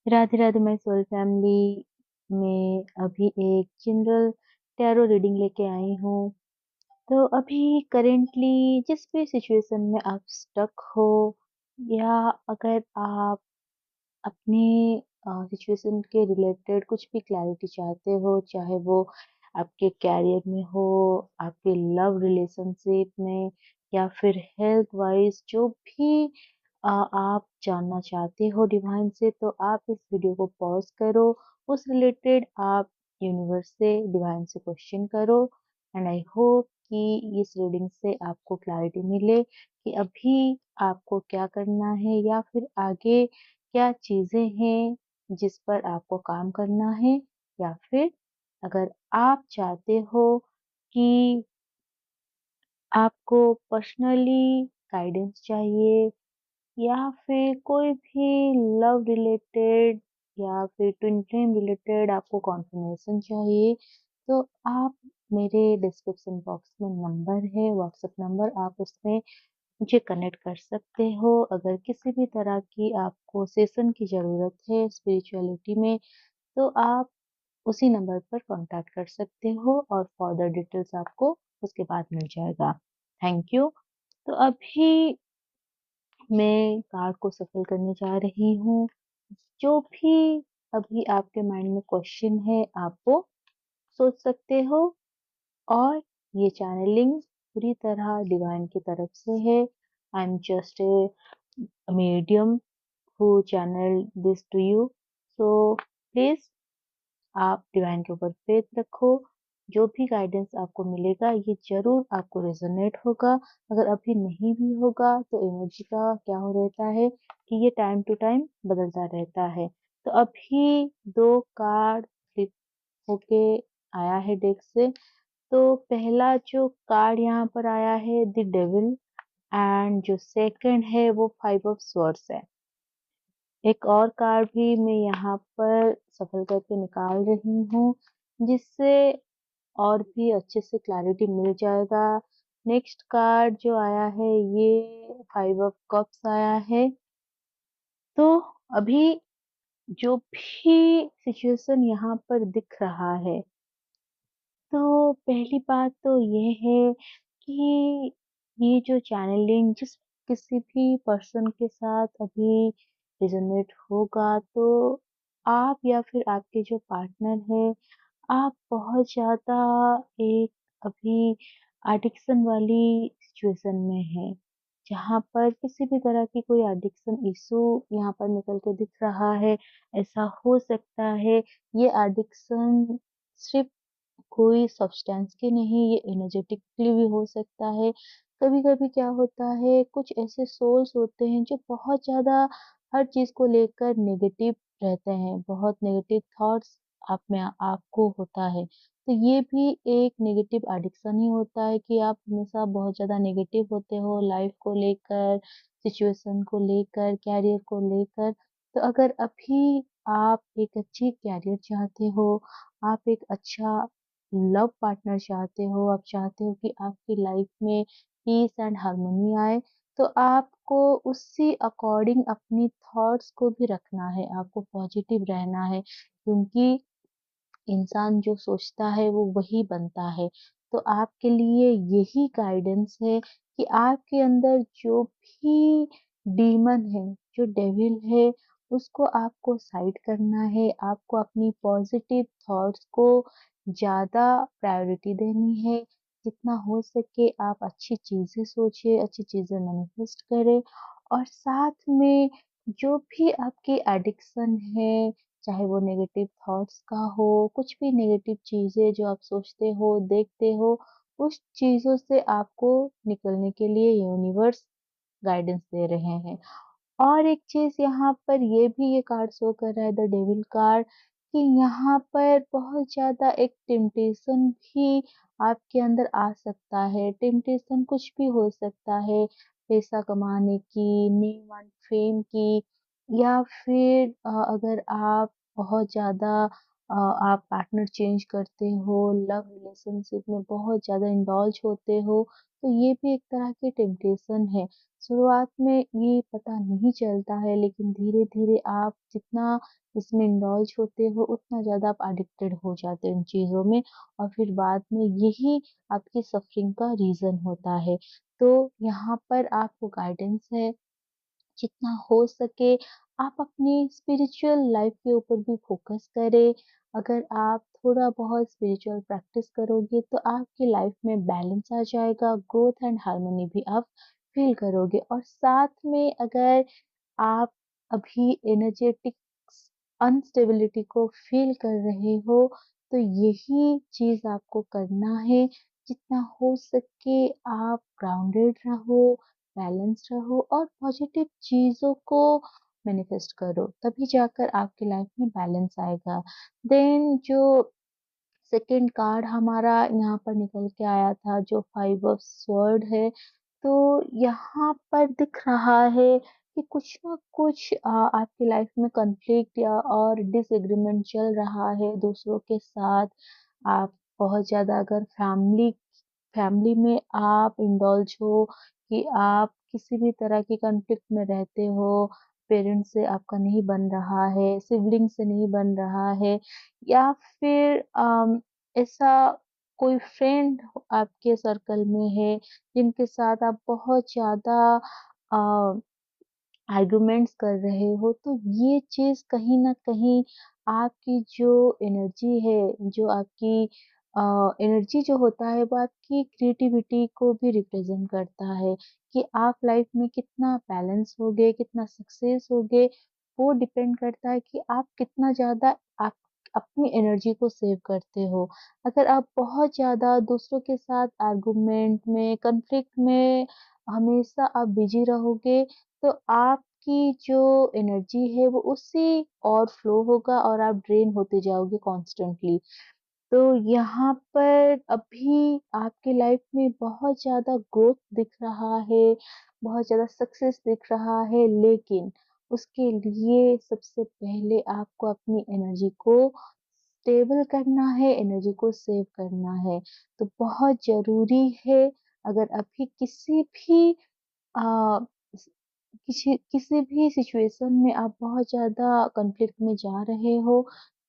Radhe Radhe my soul family. मैं अभी एक जनरल टैरो रीडिंग लेके आई हूँ। तो अभी करेंटली जिस भी सिचुएशन में आप स्टक हो, या अगर आप अपने सिचुएशन के रिलेटेड कुछ भी क्लैरिटी चाहते हो, चाहे वो आपके कैरियर में हो, आपके लव रिलेशनशिप में, या फिर हेल्थ वाइज जो भी आप जानना चाहते हो डिवाइन से, तो आप इस वीडियो को पॉज करो। उस रिलेटेड आप यूनिवर्स से, डिवाइन से क्वेश्चन करो। एंड आई होप कि इस रीडिंग से आपको क्लैरिटी मिले कि अभी आपको क्या करना है, या फिर आगे क्या चीजें हैं जिस पर आपको काम करना है। या फिर अगर आप चाहते हो कि आपको पर्सनली गाइडेंस चाहिए, या फिर कोई भी लव रिलेटेड या फिर ट्विन फ्लेम रिलेटेड आपको कॉन्फर्मेशन चाहिए, तो आप मेरे डिस्क्रिप्शन बॉक्स में नंबर है, व्हाट्सएप नंबर, आप उसमें मुझे कनेक्ट कर सकते हो। अगर किसी भी तरह की आपको सेशन की ज़रूरत है स्पिरिचुअलिटी में, तो आप उसी नंबर पर कांटेक्ट कर सकते हो और फर्दर डिटेल्स आपको उसके बाद मिल जाएगा। Thank you. तो अभी मैं कार्ड को सफल करने जा रही हूँ। जो भी अभी आपके माइंड में क्वेश्चन है, आप वो सोच सकते हो। और ये चैनलिंग पूरी तरह डिवाइन की तरफ से है। I am just a medium who channel this to you. So please आप डिवाइन के ऊपर फेथ रखो। जो भी गाइडेंस आपको मिलेगा, ये ज़रूर आपको रेज़ोनेट होगा। अगर अभी नहीं भी होगा, तो एनर्जी का क्या हो रहता है कि ये टाइम टू टाइम बदलता रहता है। तो अभी 2 कार्ड फ्लिप होके आया है डेक से। तो पहला जो कार्ड यहाँ पर आया है, द डेविल, एंड जो सेकंड है वो 5 ऑफ स्वॉर्ड्स है। एक और कार्ड भी मैं यहाँ पर सफल करके निकाल रही हूँ, जिससे और भी अच्छे से क्लैरिटी मिल जाएगा। नेक्स्ट कार्ड जो आया है, ये 5 ऑफ कप्स आया है। तो अभी जो भी सिचुएशन यहाँ पर दिख रहा है, तो पहली बात तो ये है कि ये जो चैनलिंग जिस किसी भी पर्सन के साथ अभी रेजोनेट होगा, तो आप या फिर आपके जो पार्टनर है, आप बहुत ज़्यादा एक अभी एडिक्शन वाली सिचुएशन में है, जहाँ पर किसी भी तरह की कोई एडिक्शन इश्यू यहाँ पर निकल के दिख रहा है। ऐसा हो सकता है ये एडिक्शन सिर्फ कोई सब्सटेंस की नहीं, ये एनर्जेटिकली भी हो सकता है। कभी-कभी क्या होता है, कुछ ऐसे सोल्स होते हैं जो बहुत ज़्यादा हर चीज़ को लेकर नेगेटिव रहते हैं, बहुत नेगेटिव थॉट्स आप में आपको होता है। तो ये भी एक नेगेटिव एडिक्शन ही होता है कि आप हमेशा बहुत ज़्यादा नेगेटिव होते हो लाइफ को लेकर, सिचुएशन को लेकर, कैरियर को लेकर। तो अगर अभी आप एक अच्छी कैरियर चाहते हो, आप एक अच्छा लव पार्टनर चाहते हो, आप चाहते हो कि आपकी लाइफ में पीस एंड हार्मनी आए, तो आपको उसी अकॉर्डिंग अपनी थॉट्स को भी रखना है, आपको पॉजिटिव रहना है, क्योंकि इंसान जो सोचता है वो वही बनता है। तो आपके लिए यही गाइडेंस है कि आपके अंदर जो भी डीमन है, जो डेविल है, उसको आपको साइड करना है। आपको अपनी पॉजिटिव थॉट्स को ज़्यादा प्रायोरिटी देनी है। जितना हो सके आप अच्छी चीज़ें सोचिए, अच्छी चीज़ें मैनिफेस्ट करें। और साथ में जो भी आपकी एडिक्शन है, चाहे वो नेगेटिव थॉट्स का हो, कुछ भी नेगेटिव चीज़ें जो आप सोचते हो, देखते हो, उस चीज़ों से आपको निकलने के लिए यूनिवर्स गाइडेंस दे रहे हैं। और एक चीज़ यहाँ पर ये भी ये कार्ड शो कर रहा है, द डेविल कार्ड, कि यहाँ पर बहुत ज़्यादा एक टेम्पटेशन भी आपके अंदर आ सकता है। टेम्पटेशन कुछ भी हो सकता है, पैसा कमाने की, नेम एंड फेम की, या फिर अगर आप बहुत ज़्यादा आप पार्टनर चेंज करते हो, लव रिलेशनशिप में बहुत ज़्यादा इंडल्ज होते हो, तो ये भी एक तरह की टेम्पटेशन है। शुरुआत में ये पता नहीं चलता है, लेकिन धीरे-धीरे आप जितना इसमें इंडल्ज होते हो, उतना ज़्यादा आप एडिक्टेड हो जाते हो इन चीज़ों में, और फिर बाद में यही आपकी सफ़रिंग का रीज़न होता है। तो यहाँ पर आपको गाइडेंस है, जितना हो सके आप अपनी स्पिरिचुअल लाइफ के ऊपर भी फोकस करें। अगर आप थोड़ा बहुत स्पिरिचुअल प्रैक्टिस करोगे तो आपकी लाइफ में बैलेंस आ जाएगा, ग्रोथ एंड हार्मनी भी आप फील करोगे। और साथ में अगर आप अभी एनर्जेटिक्स अनस्टेबिलिटी को फ़ील कर रहे हो, तो यही चीज़ आपको करना है। जितना हो सके आप ग्राउंडेड रहो, बैलेंस रहो और पॉज़िटिव चीज़ों को मैनिफेस्ट करो, तभी जाकर आपकी लाइफ़ में बैलेंस आएगा। देन जो सेकंड कार्ड हमारा यहाँ पर निकल के आया था, जो 5 ऑफ स्वॉर्ड है, तो यहाँ पर दिख रहा है कि कुछ ना कुछ आपकी लाइफ में कॉन्फ्लिक्ट या और डिसएग्रीमेंट चल रहा है दूसरों के साथ। आप बहुत ज़्यादा अगर फैमिली फैमिली में आप इंडल्ज हो कि आप किसी भी तरह की कॉन्फ्लिक्ट में रहते हो, पेरेंट्स से आपका नहीं बन रहा है, सिबलिंग से नहीं बन रहा है, या फिर ऐसा कोई फ्रेंड आपके सर्कल में है जिनके साथ आप बहुत ज़्यादा अ, आर्गुमेंट्स कर रहे हो, तो ये चीज़ कहीं न कहीं आपकी जो एनर्जी है, जो आपकी एनर्जी जो होता है वो आपकी क्रिएटिविटी को भी रिप्रेज़ेंट करता है, कि आप लाइफ़ में कितना बैलेंस होगे, कितना सक्सेस होगे, वो डिपेंड करता है कि आप कितना ज़्यादा आप अपनी एनर्जी को सेव करते हो। अगर आप बहुत ज़्यादा दूसरों के साथ आर्गुमेंट में, कॉन्फ्लिक्ट में हमेशा आप बिज़ी रहोगे, तो आपकी जो एनर्जी है वो उसी और फ्लो होगा और आप ड्रेन होते जाओगे कॉन्स्टेंटली। तो यहाँ पर अभी आपकी लाइफ में बहुत ज़्यादा ग्रोथ दिख रहा है, बहुत ज़्यादा सक्सेस दिख रहा है, लेकिन उसके लिए सबसे पहले आपको अपनी एनर्जी को स्टेबल करना है, एनर्जी को सेव करना है। तो बहुत ज़रूरी है, अगर अभी किसी भी अ, किसी किसी भी सिचुएशन में आप बहुत ज़्यादा कॉन्फ्लिक्ट में जा रहे हो,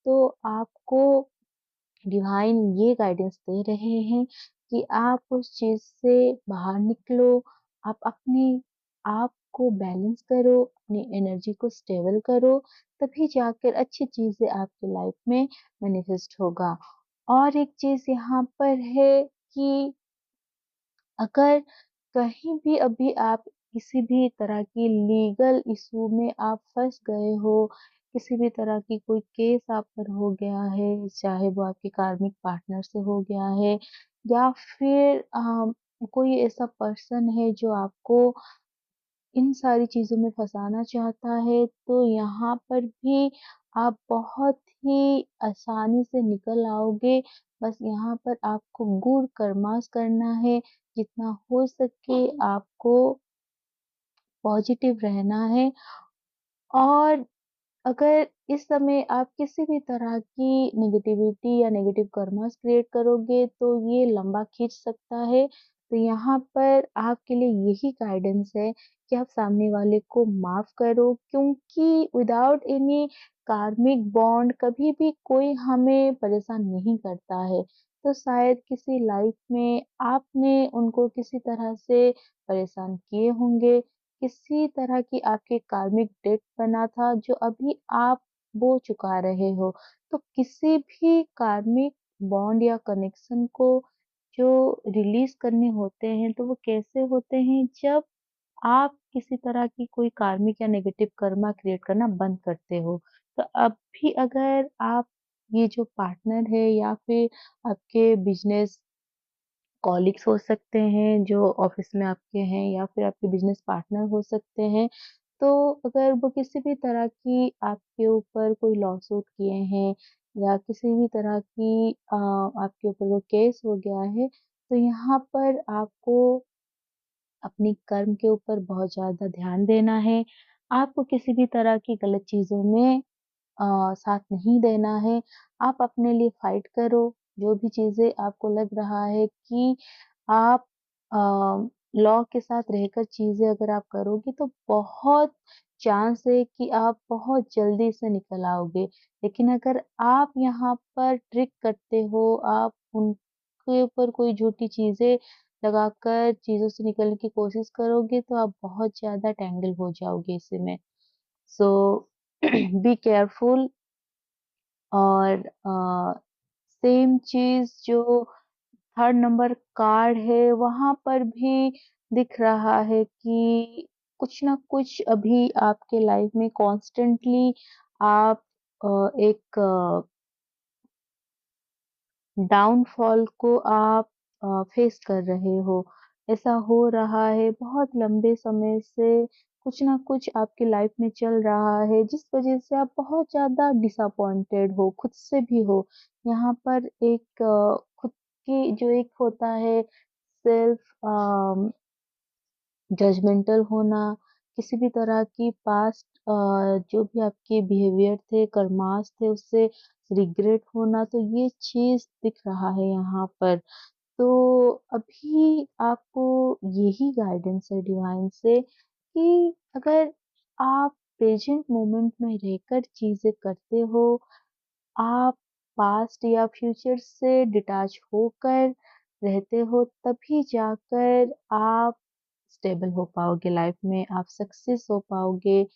तो आपको डिवाइन ये गाइडेंस दे रहे हैं कि आप उस चीज़ से बाहर निकलो, आप अपने आप को बैलेंस करो, अपनी एनर्जी को स्टेबल करो, तभी जाकर अच्छी चीज़ें आपकी लाइफ में मैनिफेस्ट होगा। और एक चीज़ यहाँ पर है कि अगर कहीं भी अभी आप किसी भी तरह की लीगल इश्यू में आप फँस गए हो, किसी भी तरह की कोई केस आप पर हो गया है, चाहे वो आपके कार्मिक पार्टनर से हो गया है, या फिर कोई ऐसा पर्सन है जो आपको इन सारी चीज़ों में फँसाना चाहता है, तो यहाँ पर भी आप बहुत ही आसानी से निकल आओगे। बस यहाँ पर आपको गुड कर्मास करना है, जितना हो सके आपको पॉज़िटिव रहना है। और अगर इस समय आप किसी भी तरह की नेगेटिविटी या नेगेटिव कर्मास क्रिएट करोगे, तो ये लंबा खींच सकता है। तो यहाँ पर आपके लिए यही गाइडेंस है कि आप सामने वाले को माफ़ करो, क्योंकि विदाउट एनी कार्मिक बॉन्ड कभी भी कोई हमें परेशान नहीं करता है। तो शायद किसी लाइफ में आपने उनको किसी तरह से परेशान किए होंगे, किसी तरह की आपके कार्मिक डेट बना था जो अभी आप वो चुका रहे हो। तो किसी भी कार्मिक बॉन्ड या कनेक्शन को जो रिलीज़ करने होते हैं, तो वो कैसे होते हैं, जब आप किसी तरह की कोई कार्मिक या नेगेटिव कर्मा क्रिएट करना बंद करते हो। तो अभी अगर आप ये जो पार्टनर है या फिर आपके बिज़नेस कॉलीग्स हो सकते हैं जो ऑफिस में आपके हैं, या फिर आपके बिज़नेस पार्टनर हो सकते हैं। तो अगर वो किसी भी तरह की आपके ऊपर कोई लॉसूट किए हैं, या किसी भी तरह की आपके ऊपर वो केस हो गया है, तो यहाँ पर आपको अपनी कर्म के ऊपर बहुत ज़्यादा ध्यान देना है। आपको किसी भी तरह की गलत चीज़ों में साथ नहीं देना है। आप अपने लिए फाइट करो, जो भी चीज़ें आपको लग रहा है कि आप अ, लॉ के साथ रहकर चीज़ें अगर आप करोगे तो बहुत चांस है कि आप बहुत जल्दी से निकल आओगे। लेकिन अगर आप यहाँ पर ट्रिक करते हो, आप उनके ऊपर कोई झूठी चीज़ें लगाकर चीज़ों से निकलने की कोशिश करोगे तो आप बहुत ज़्यादा टैंगल हो जाओगे इसी में। सो बी केयरफुल और सेम चीज़ जो थर्ड नंबर कार्ड है, वहाँ पर भी दिख रहा है कि कुछ ना कुछ अभी आपके लाइफ में कॉन्स्टेंटली आप एक डाउनफॉल को आप फेस कर रहे हो। ऐसा हो रहा है बहुत लंबे समय से कुछ ना कुछ आपकी लाइफ में चल रहा है जिस वज़ह से आप बहुत ज़्यादा डिसअपॉइंटेड हो, खुद से भी हो। यहाँ पर एक खुद की जो एक होता है सेल्फ जजमेंटल होना, किसी भी तरह की पास्ट जो भी आपके बिहेवियर थे, कर्मास थे, उससे रिग्रेट होना, तो ये चीज़ दिख रहा है यहाँ पर। तो अभी आपको यही गाइडेंस है डिवाइन से कि अगर आप प्रेज़ेंट मोमेंट में रहकर चीज़ें करते हो, आप पास्ट या फ्यूचर से डिटैच होकर रहते हो, तभी जाकर आप स्टेबल हो पाओगे लाइफ में, आप सक्सेस हो पाओगे,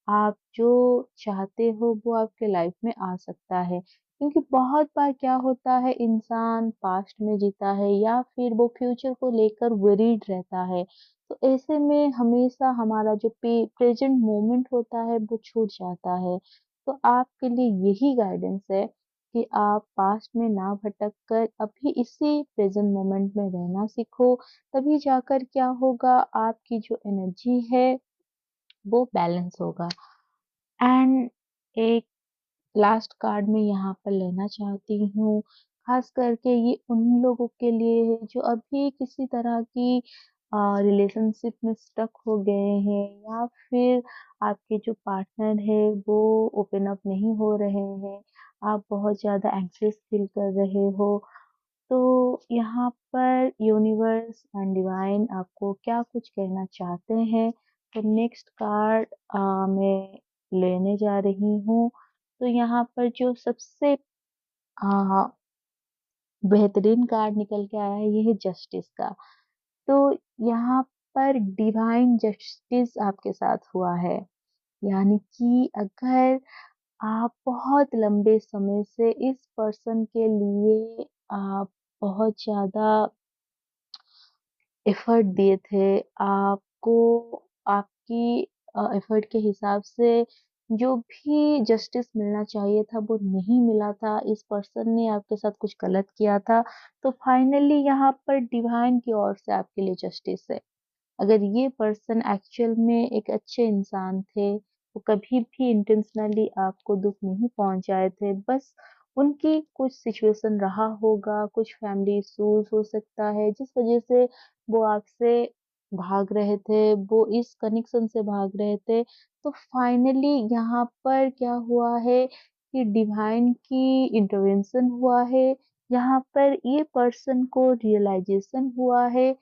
आप जो चाहते हो वो आपके लाइफ में आ सकता है। क्योंकि बहुत बार क्या होता है इंसान पास्ट में जीता है या फिर वो फ्यूचर को लेकर वरीड रहता है। तो ऐसे में हमेशा हमारा जो प्रेजेंट मोमेंट होता है वो छूट जाता है। तो आपके लिए यही गाइडेंस है कि आप पास्ट में ना भटक कर अभी इसी प्रेजेंट मोमेंट में रहना सीखो। तभी जाकर क्या होगा आपकी जो एनर्जी है वो बैलेंस होगा। एंड एक लास्ट कार्ड मैं यहाँ पर लेना चाहती हूँ, खास करके ये उन लोगों के लिए है जो अभी किसी तरह की रिलेशनशिप में स्टक हो गए हैं या फिर आपके जो पार्टनर है वो ओपन अप नहीं हो रहे हैं, आप बहुत ज़्यादा एंग्ज़ियस फील कर रहे हो। तो यहाँ पर यूनिवर्स एंड डिवाइन आपको क्या कुछ कहना चाहते हैं? तो नेक्स्ट कार्ड मैं लेने जा रही हूँ। तो यहाँ पर जो सबसे बेहतरीन कार्ड निकल के आया है ये है जस्टिस का। तो यहाँ पर डिवाइन जस्टिस आपके साथ हुआ है। यानी कि अगर आप बहुत लंबे समय से इस पर्सन के लिए आप बहुत ज़्यादा एफर्ट दिए थे, आपको आपकी एफर्ट के हिसाब से जो भी जस्टिस मिलना चाहिए था वो नहीं मिला था, इस पर्सन ने आपके साथ कुछ गलत किया था, तो फाइनली यहाँ पर डिवाइन की ओर से आपके लिए जस्टिस है। अगर ये पर्सन एक्चुअल में एक अच्छे इंसान थे, वो कभी भी इंटेंशनली आपको दुःख नहीं पहुँचाए थे, बस उनकी कुछ सिचुएशन रहा होगा, कुछ फैमिली इश्यूज़ हो सकता है, जिस वज़ह से वो आपसे भाग रहे थे, वो इस कनेक्शन से भाग रहे थे। तो फाइनली यहाँ पर क्या हुआ है कि डिवाइन की इंटरवेंशन हुआ है, यहाँ पर ये पर्सन को रियलाइज़ेशन हुआ है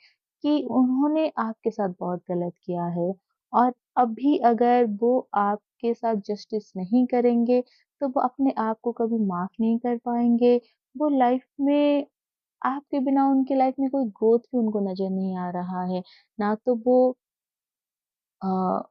कि उन्होंने आपके साथ बहुत गलत किया है और अभी अगर वो आपके साथ जस्टिस नहीं करेंगे, तो वो अपने आप को कभी माफ़ नहीं कर पाएँगे। वो लाइफ़ में आपके बिना उनकी लाइफ़ में कोई ग्रोथ भी उनको नज़र नहीं आ रहा है। ना तो वो अ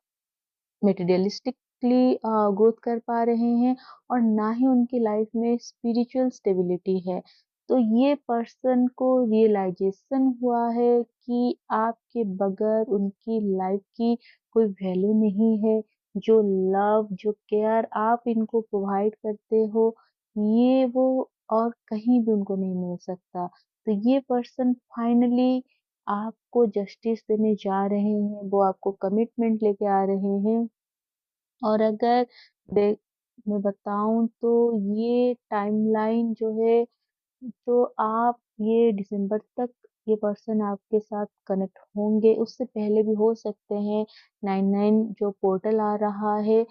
मटेरियलिस्टिकली ग्रोथ कर पा रहे हैं और ना ही उनकी लाइफ में स्पिरिचुअल स्टेबिलिटी है। तो ये पर्सन को रियलाइज़ेशन हुआ है कि आपके बगैर उनकी लाइफ की कोई वैल्यू नहीं है। जो लव, जो केयर आप इनको प्रोवाइड करते हो, ये वो और कहीं भी उनको नहीं मिल सकता। तो ये पर्सन फाइनली आपको जस्टिस देने जा रहे हैं, वो आपको कमिटमेंट लेके आ रहे हैं और अगर दे मैं बताऊँ तो ये टाइमलाइन जो है, तो आप ये दिसंबर तक ये पर्सन आपके साथ कनेक्ट होंगे, उससे पहले भी हो सकते हैं। 99 जो पोर्टल आ रहा है,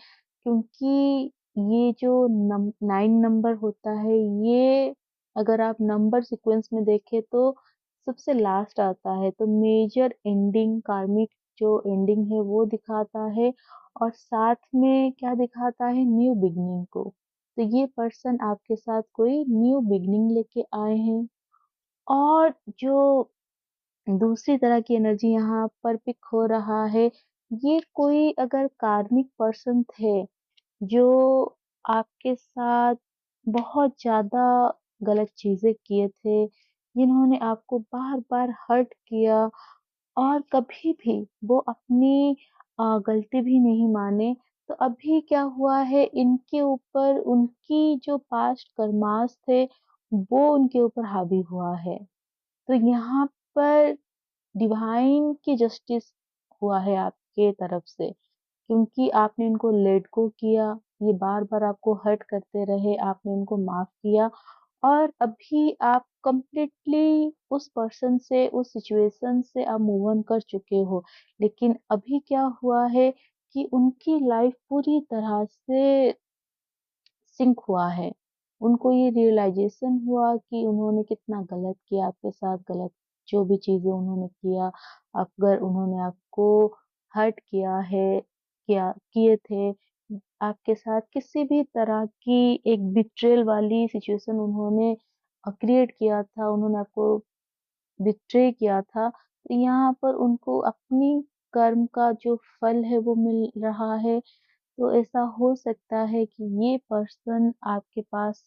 क्योंकि ये जो 9 नंबर होता है, ये अगर आप नंबर सीक्वेंस में देखें तो सबसे लास्ट आता है, तो मेजर एंडिंग कार्मिक जो एंडिंग है वो दिखाता है और साथ में क्या दिखाता है न्यू बिगिनिंग को। तो ये पर्सन आपके साथ कोई न्यू बिगिनिंग लेके आए हैं और जो दूसरी तरह की एनर्जी यहाँ पर पिक हो रहा है, ये कोई अगर कार्मिक पर्सन थे जो आपके साथ बहुत ज़्यादा गलत चीज़ें किए थे, जिन्होंने आपको बार-बार हर्ट किया और कभी भी वो अपनी गलती भी नहीं माने, तो अभी क्या हुआ है इनके ऊपर उनकी जो पास्ट कर्मास थे, वो उनके ऊपर हावी हुआ है। तो यहाँ पर डिवाइन की जस्टिस हुआ है आपके तरफ से। क्योंकि आपने इनको लेट गो किया, ये बार-बार आपको हर्ट करते रहे, आपने उनको माफ़ किया और अभी आप कंप्लीटली उस पर्सन से, उस सिचुएशन से आप मूव ऑन कर चुके हो। लेकिन अभी क्या हुआ है कि उनकी लाइफ़ पूरी तरह से सिंक हुआ है। उनको ये रियलाइज़ेशन हुआ कि उन्होंने कितना गलत किया आपके साथ, गलत जो भी चीज़ें उन्होंने किया, अगर उन्होंने आपको हर्ट किया है, किए थे, आपके साथ किसी भी तरह की एक बिट्रेयल वाली सिचुएशन उन्होंने क्रिएट किया था, उन्होंने आपको बिट्रे किया था, तो यहाँ पर उनको अपनी कर्म का जो फल है वो मिल रहा है। तो ऐसा हो सकता है कि ये पर्सन आपके पास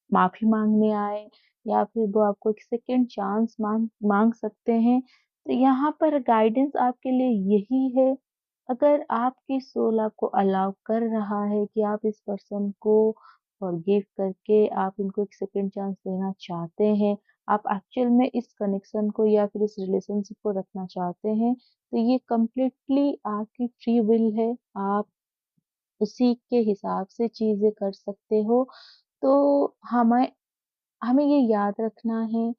माफ़ी माँगने आए या फिर वो आपको एक सेकंड चांस माँग माँग सकते हैं। तो यहाँ पर गाइडेंस आपके लिए यही है, अगर आपकी सोल आपको अलाउ कर रहा है कि आप इस पर्सन को फॉरगिव करके आप इनको एक सेकंड चांस देना चाहते हैं, आप एक्चुअल में इस कनेक्शन को या फिर इस रिलेशनशिप को रखना चाहते हैं, तो ये कंप्लीटली आपकी फ्री विल है। आप उसी के हिसाब से चीज़ें कर सकते हो। तो हमें हमें ये याद रखना है,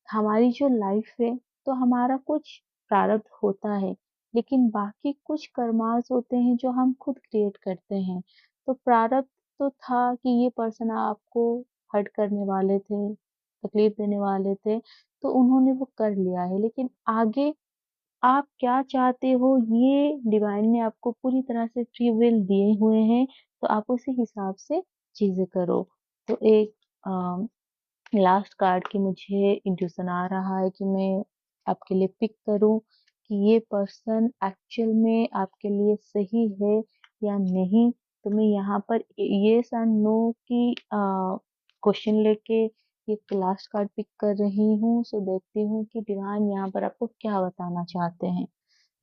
हमारी जो लाइफ है, तो हमारा कुछ प्रारब्ध होता है, लेकिन बाकी कुछ कर्मास होते हैं जो हम खुद क्रिएट करते हैं। तो प्रारब्ध तो था कि ये पर्सन आपको हर्ट करने वाले थे, तकलीफ देने वाले थे, तो उन्होंने वो कर लिया है। लेकिन आगे आप क्या चाहते हो ये डिवाइन ने आपको पूरी तरह से फ्री विल दिए हुए हैं, तो आप उसी हिसाब से चीज़ें करो। तो एक अ लास्ट कार्ड की मुझे इंट्यूशन आ रहा है कि मैं आपके लिए पिक करूं कि ये पर्सन एक्चुअल में आपके लिए सही है या नहीं। तो मैं यहाँ पर येस एंड नो की क्वेश्चन लेके एक लास्ट कार्ड पिक कर रही हूँ। सो देखती हूँ कि डिवाइन यहाँ पर आपको क्या बताना चाहते हैं।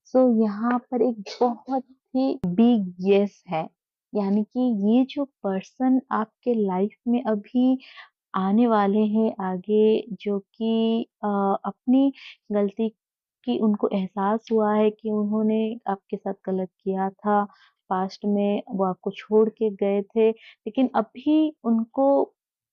सो यहाँ पर एक बहुत ही बिग यस है, यानी कि ये जो पर्सन आपके लाइफ में अभी आने वाले हैं आगे, जो कि अपनी गलती की उनको एहसास हुआ है कि उन्होंने आपके साथ गलत किया था। पास्ट में वो आपको छोड़ के गए थे, लेकिन अभी उनको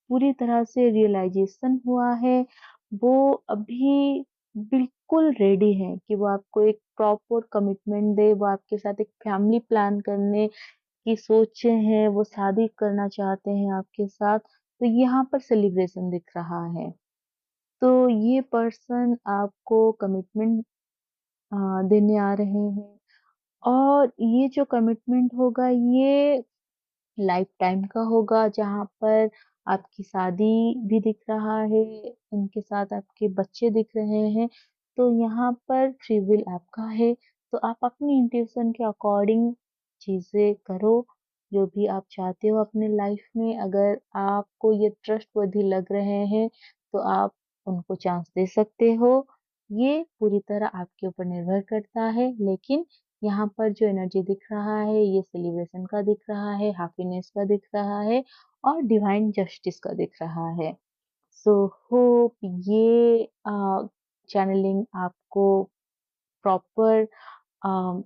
पूरी तरह से रियलाइज़ेशन हुआ है। वो अभी बिल्कुल रेडी हैं कि वो आपको एक प्रॉपर कमिटमेंट दें, वो आपके साथ एक फैमिली प्लान करने की सोचे हैं, वो शादी करना चाहते हैं आपके साथ, तो यहाँ पर सेलिब्रेशन दिख रहा है। तो ये पर्सन आपको कमिटमेंट देने आ रहे हैं और ये जो कमिटमेंट होगा ये लाइफ टाइम का होगा, जहाँ पर आपकी शादी भी दिख रहा है, उनके साथ आपके बच्चे दिख रहे हैं। तो यहाँ पर फ्री विल आपका है, तो आप अपनी इंट्यूशन के अकॉर्डिंग चीज़ें करो, जो भी आप चाहते हो अपने लाइफ में। अगर आपको ये ट्रस्टवर्दी लग रहे हैं, तो आप उनको चांस दे सकते हो। ये पूरी तरह आपके ऊपर निर्भर करता है, लेकिन यहाँ पर जो एनर्जी दिख रहा है, ये सेलिब्रेशन का दिख रहा है, हैप्पीनेस का दिख रहा है और डिवाइन जस्टिस का दिख रहा है। सो होप ये चैनलिंग आपको प्रॉपर अ,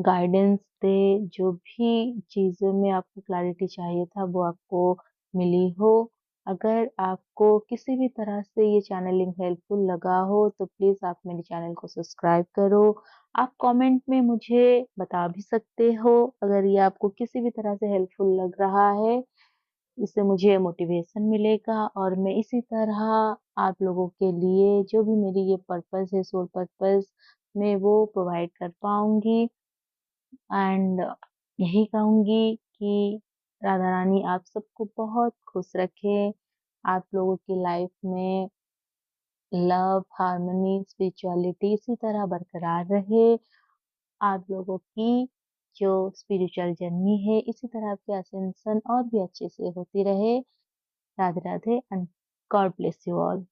गाइडेंस दे, जो भी चीज़ों में आपको क्लैरिटी चाहिए था वो आपको मिली हो। अगर आपको किसी भी तरह से ये चैनलिंग हेल्पफुल लगा हो तो प्लीज़ आप मेरे चैनल को सब्सक्राइब करो। आप कमेंट में मुझे बता भी सकते हो अगर ये आपको किसी भी तरह से हेल्पफुल लग रहा है। इससे मुझे मोटिवेशन मिलेगा और मैं इसी तरह आप लोगों के लिए जो भी मेरी ये पर्पस है, सोल पर्पस, मैं वो प्रोवाइड कर पाऊँगी। एंड यही कहूँगी कि राधा रानी आप सबको बहुत खुश रखे। आप लोगों की लाइफ में लव, हार्मनी, स्पिरिचुअलिटी इसी तरह बरकरार रहे। आप लोगों की जो स्पिरिचुअल जर्नी है इसी तरह आपकी असेंशन और भी अच्छे से होती रहे। Radhe Radhe and God bless you all.